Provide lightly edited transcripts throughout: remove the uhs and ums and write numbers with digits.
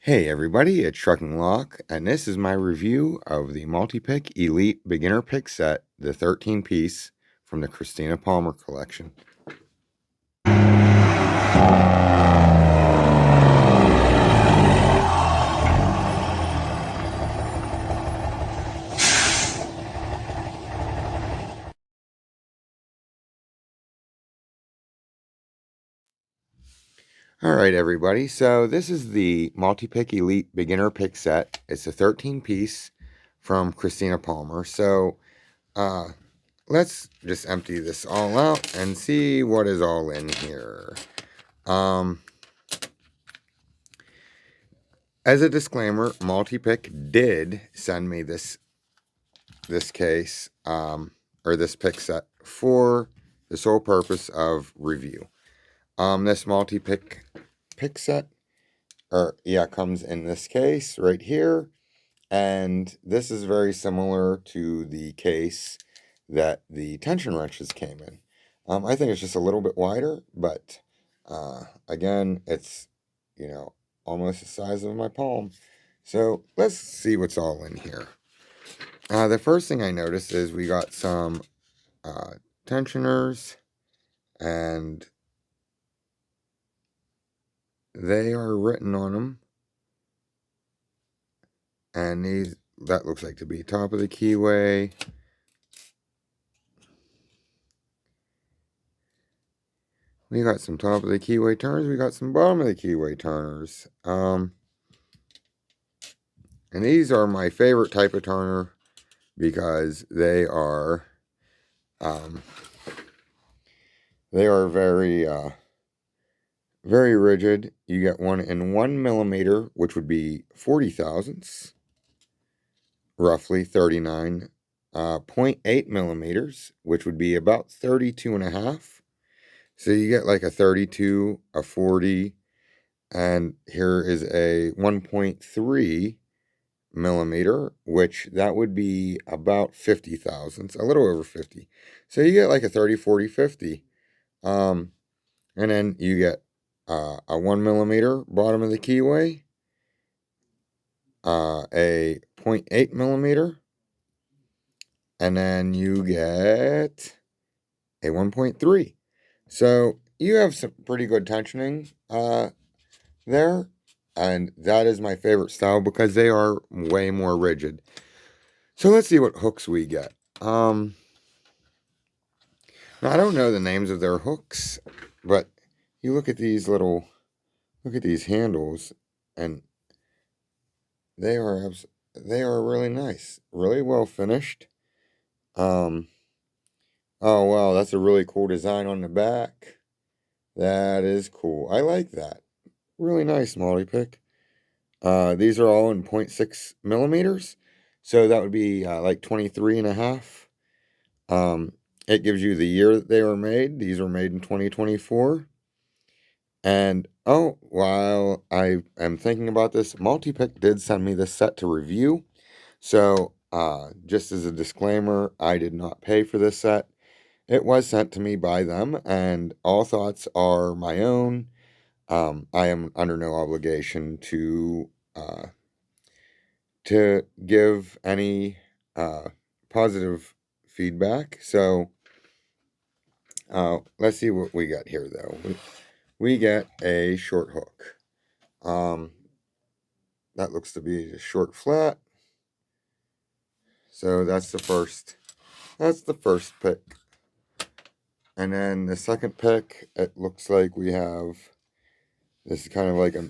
Hey everybody, it's Trucking Lock, and this is my review of the Multipick Elite Beginner Pick Set, the 13-piece from the Christina Palmer collection. Alright everybody, so this is the Multipick Elite Beginner Pick Set. It's a 13-piece from Christina Palmer. So, let's just empty this all out and see what is all in here. As a disclaimer, Multipick did send me this case, or this pick set for the sole purpose of review. This multi-pick set, comes in this case right here, and this is very similar to the case that the tension wrenches came in. I think it's just a little bit wider, but again, it's, almost the size of my palm. So let's see what's all in here. The first thing I noticed is we got some tensioners, and they are written on them. And that looks like to be top of the keyway. We got some top of the keyway turners. We got some bottom of the keyway turners. And these are my favorite type of turner because they are very very rigid. You get one in 1 millimeter, which would be 40 thousandths, roughly 39.8 millimeters, which would be about 32 and a half. So you get like a 32, a 40, and here is a 1.3 millimeter, which that would be about 50 thousandths, a little over 50. So you get like a 30, 40, 50. And then you get a 1 millimeter bottom of the keyway, a 0.8 millimeter, and then you get a 1.3. So you have some pretty good tensioning there, and that is my favorite style because they are way more rigid. So let's see what hooks we get. Now I don't know the names of their hooks, but you look at these handles, and they are really nice, really well finished. Oh wow, that's a really cool design on the back. That is cool. I like that. Really nice Multipick. These are all in 0.6 millimeters, so that would be like 23 and a half. It gives you the year that they were made. These were made in 2024. And oh, while I am thinking about this, Multipick did send me this set to review. So just as a disclaimer, I did not pay for this set. It was sent to me by them, and all thoughts are my own. I am under no obligation to give any positive feedback. So let's see what we got here, though. We get a short hook. That looks to be a short flat. So that's the first pick. And then the second pick, it looks like we have, this is kind of like a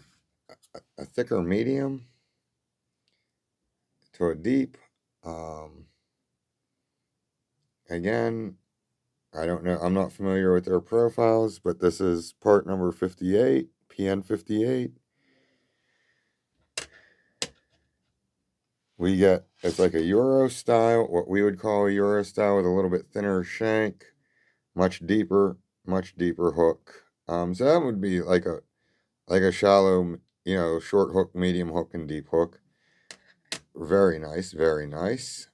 thicker medium to a deep. Again, I don't know, I'm not familiar with their profiles, but this is part number 58, PN 58. We get, it's like a Euro style, what we would call a Euro style, with a little bit thinner shank, much deeper hook. So that would be like a shallow, short hook, medium hook, and deep hook. Very nice, very nice.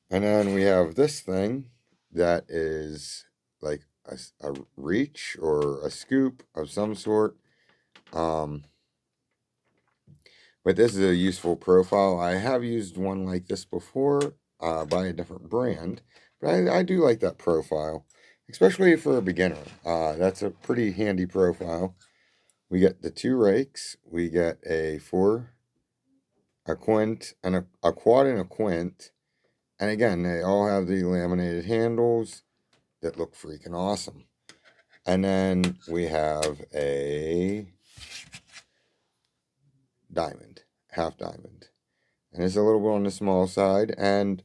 And then we have this thing that is like a reach or a scoop of some sort. But this is a useful profile. I have used one like this before by a different brand, but I do like that profile, especially for a beginner. That's a pretty handy profile. We get the 2 rakes. We get a 4, a quint, and a quad and a quint. And again, they all have the laminated handles that look freaking awesome. And then we have a diamond, half diamond. And it's a little bit on the small side. And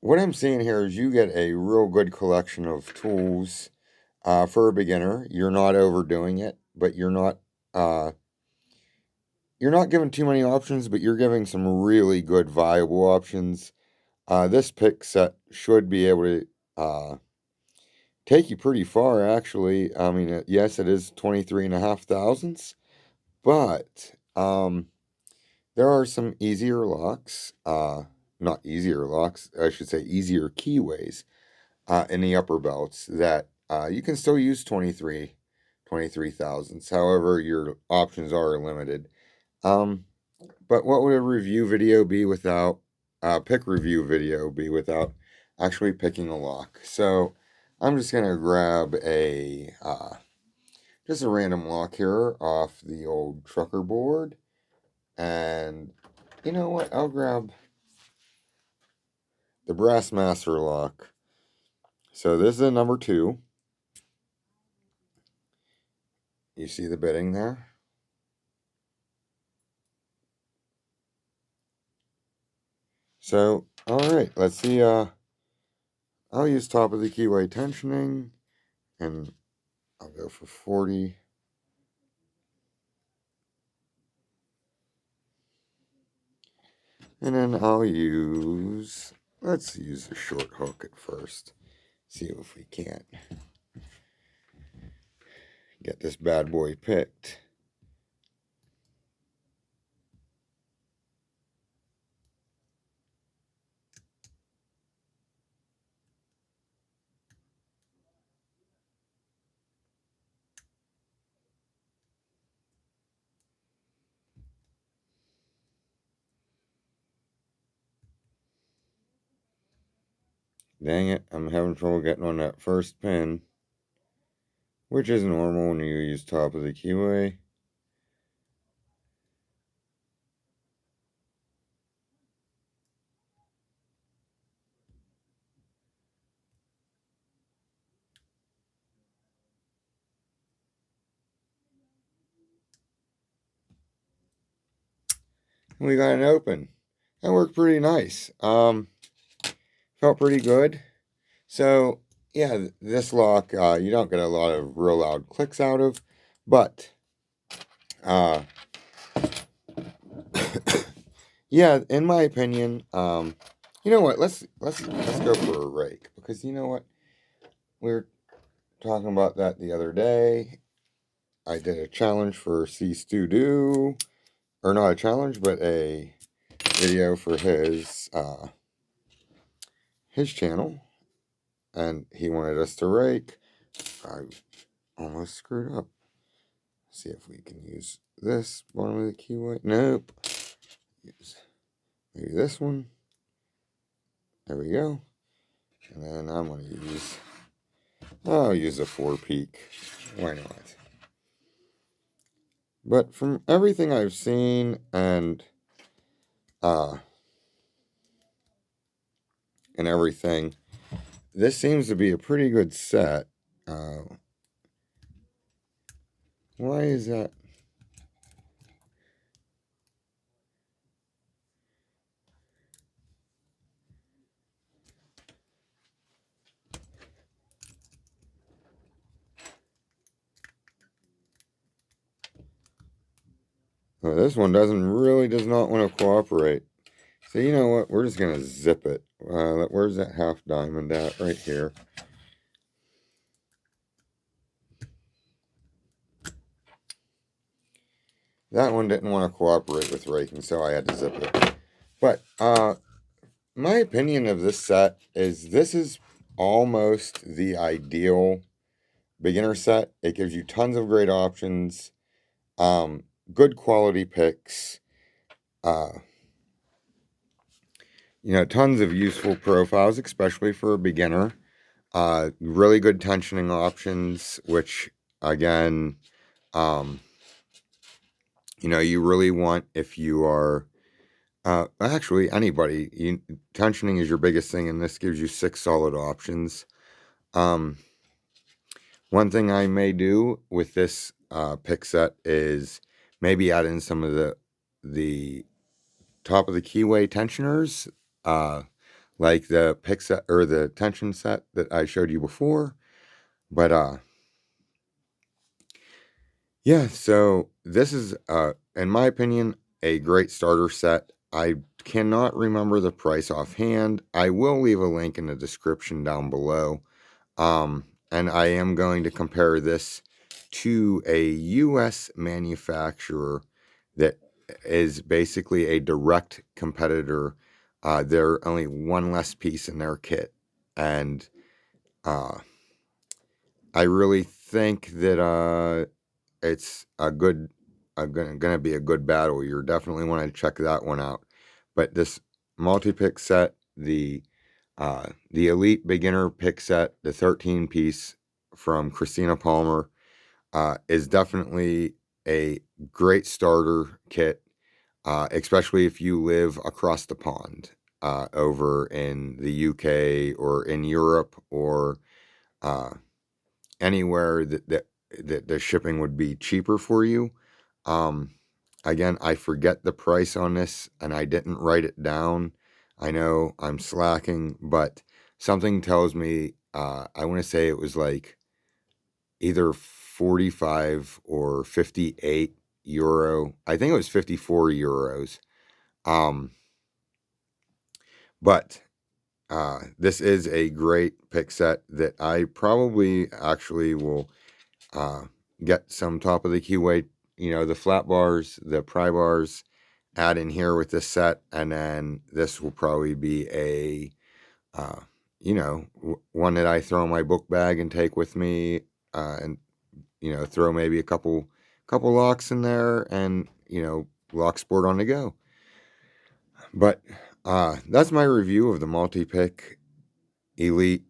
what I'm seeing here is you get a real good collection of tools for a beginner. You're not overdoing it, but you're not giving too many options, but you're giving some really good viable options. This pick set should be able to take you pretty far, actually. I mean, yes, it is 23.5 thousandths, but there are some easier locks, not easier locks, I should say easier keyways in the upper belts that you can still use 23 thousandths. However, your options are limited. But what would a review video be without, pick review video be without actually picking a lock? So I'm just going to grab just a random lock here off the old trucker board. And you know what? I'll grab the brass master lock. So this is a number 2. You see the bitting there? So, alright, let's see. I'll use top of the keyway tensioning, and I'll go for 40. And then let's use a short hook at first. See if we can't get this bad boy picked. Dang it, I'm having trouble getting on that first pin, which is normal when you use top of the keyway. And we got an open. That worked pretty nice. Felt pretty good. So yeah, this lock you don't get a lot of real loud clicks out of, but yeah, in my opinion, you know what? Let's go for a rake, because you know what, we were talking about that the other day. I did a challenge for C Stu Do, or not a challenge, but a video for his channel, and he wanted us to rake. I almost screwed up. See if we can use this bottom of the keyway. Nope. Use maybe this one. There we go. And then I'm going to I'll use a 4-peak. Why not? But from everything I've seen and everything, this seems to be a pretty good set. Why is that? Oh, this one does not want to cooperate. So you know what? We're just going to zip it. Where's that half diamond at? Right here. That one didn't want to cooperate with raking, so I had to zip it. But my opinion of this set is this is almost the ideal beginner set. It gives you tons of great options. good quality picks. Tons of useful profiles, especially for a beginner. Really good tensioning options, which again, um, you really want if you are actually anybody. Tensioning is your biggest thing, and this gives you 6 solid options. Um, One thing I may do with this pick set is maybe add in some of the top of the keyway tensioners, like the pick set or the tension set that I showed you before. But yeah, so this is in my opinion a great starter set. I cannot remember the price offhand. I will leave a link in the description down below. And I am going to compare this to a US manufacturer that is basically a direct competitor. They're only one less piece in their kit. And uh, I really think that it's gonna be a good battle. You're definitely want to check that one out. But this multi-pick set, the Elite Beginner pick set, the 13 piece from Christina Palmer, is definitely a great starter kit, especially if you live across the pond, over in the UK or in Europe or uh, anywhere that the shipping would be cheaper for you. Um, Again, I forget the price on this and I didn't write it down. I know I'm slacking, but something tells me I want to say it was like either 45 or 58 euro. I think it was 54 euros. Um, but this is a great pick set that I probably actually will uh, get some top of the keyway, the flat bars, the pry bars, add in here with this set, and then this will probably be a, one that I throw in my book bag and take with me, and throw maybe a couple locks in there, and lock sport on the go. But that's my review of the multi-pick Elite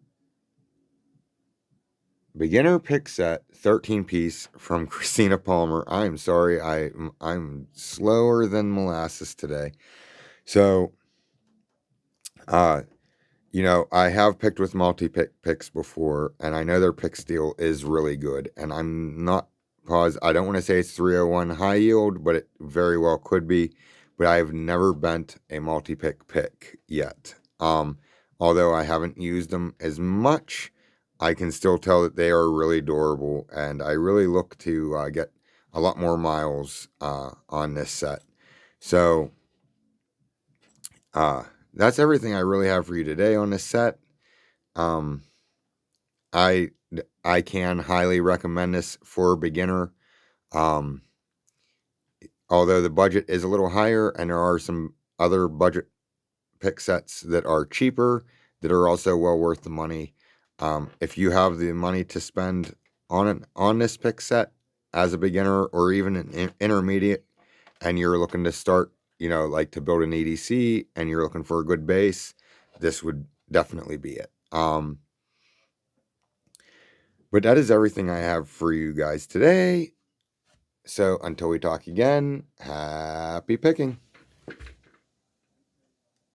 Beginner pick set 13 piece from Christina Palmer. I am sorry, I'm slower than molasses today. So, uh, I have picked with multi-pick picks before, and I know their pick steel is really good. And I'm not I don't want to say it's 301 high yield, but it very well could be. But I have never bent a multi-pick pick yet. Although I haven't used them as much, I can still tell that they are really durable, and I really look to get a lot more miles on this set. So, uh, that's everything I really have for you today on this set. Um, I I can highly recommend this for a beginner. Um, Although the budget is a little higher, and there are some other budget pick sets that are cheaper that are also well worth the money. If you have the money to spend on this pick set as a beginner or even an intermediate, and you're looking to start, like to build an EDC, and you're looking for a good base, this would definitely be it. But that is everything I have for you guys today. So until we talk again, happy picking.